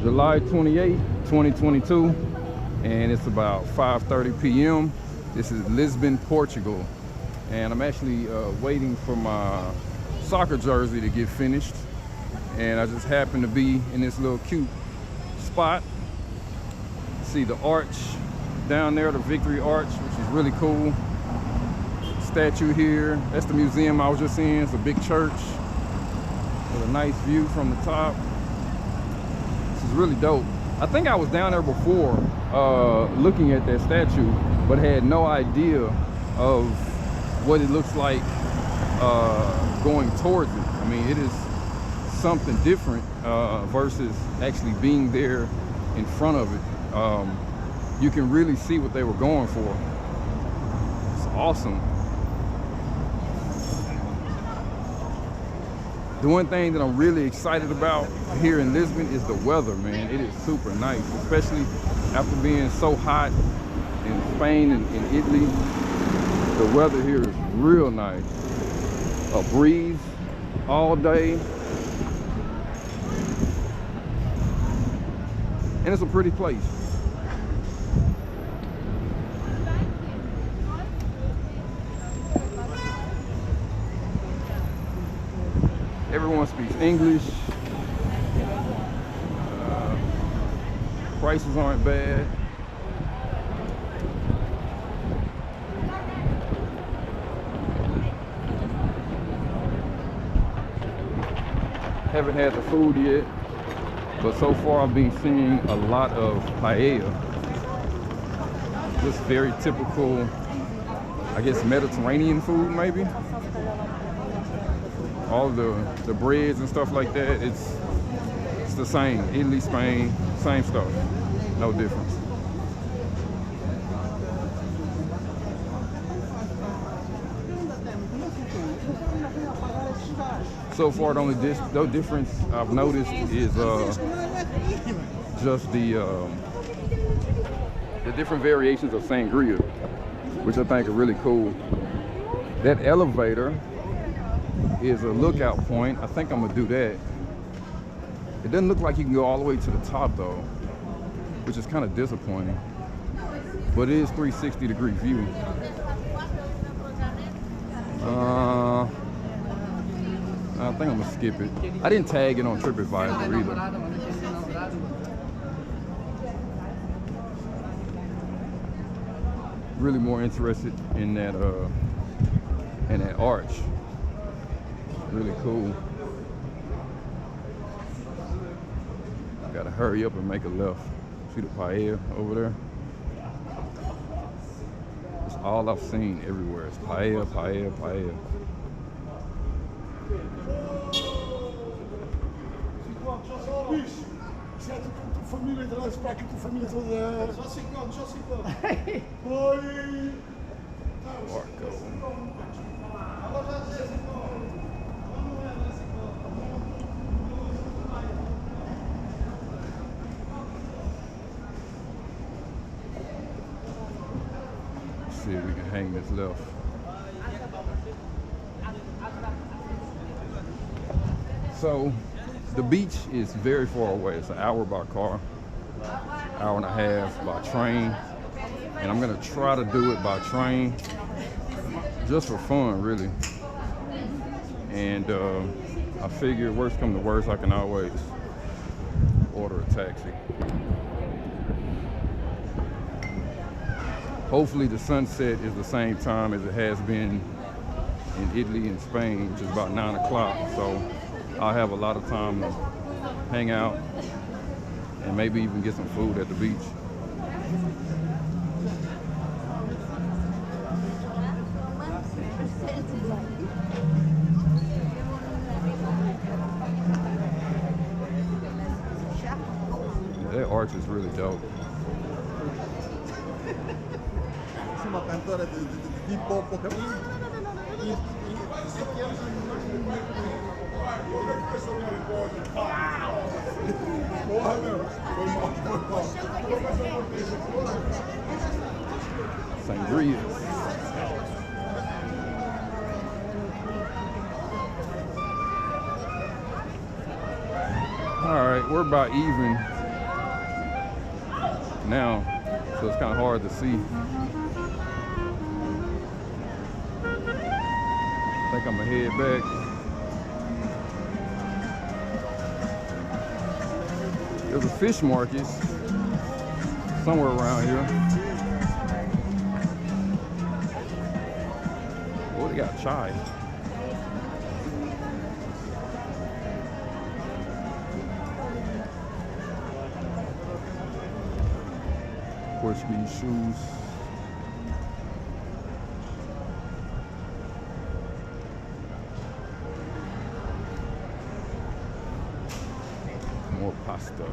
July 28, 2022, and it's about 5:30 p.m. This is Lisbon, Portugal, and I'm actually waiting for my soccer jersey to get finished, and I just happen to be in this little cute spot. See the arch down there, the Victory Arch, which is really cool. Statue here, that's the museum I was just in. It's a big church with a nice view from the top. This is really dope. I think I was down there before looking at that statue, but had no idea of what it looks like going towards it. I mean, it is something different versus actually being there in front of it. You can really see what they were going for. It's awesome. The one thing that I'm really excited about here in Lisbon is the weather, man. It is super nice, especially after being so hot in Spain and in Italy. The weather here is real nice. A breeze all day. And it's a pretty place. Everyone speaks English. Prices aren't bad. Haven't had the food yet, but so far I've been seeing a lot of paella. Just very typical, I guess, Mediterranean food maybe. All the breads and stuff like that, it's the same. Italy, Spain, same stuff. No difference. So far, the only difference I've noticed is just the different variations of sangria, which I think are really cool. That elevator is a lookout point. I think I'm gonna do that. It doesn't look like you can go all the way to the top though, which is kind of disappointing. But it is 360-degree view. I think I'm gonna skip it. I didn't tag it on TripAdvisor either. Really more interested in that arch. Really cool. Gotta hurry up and make a left. See the paella over there? It's all I've seen everywhere. It's paella, paella, paella. See if we can hang this left. So the beach is very far away. It's an hour by car, hour and a half by train, and I'm gonna try to do it by train just for fun, really. And I figure worst come to worst, I can always order a taxi. Hopefully the sunset is the same time as it has been in Italy and Spain, which is about 9 o'clock. So I'll have a lot of time to hang out and maybe even get some food at the beach. Yeah, that arch is really dope. Uma cantora de pop Sangria. All right, we're about even now, so it's kind of hard to see. I think I'm gonna head back. There's a fish market somewhere around here. Oh, they got chai. Portuguese shoes. More pasta.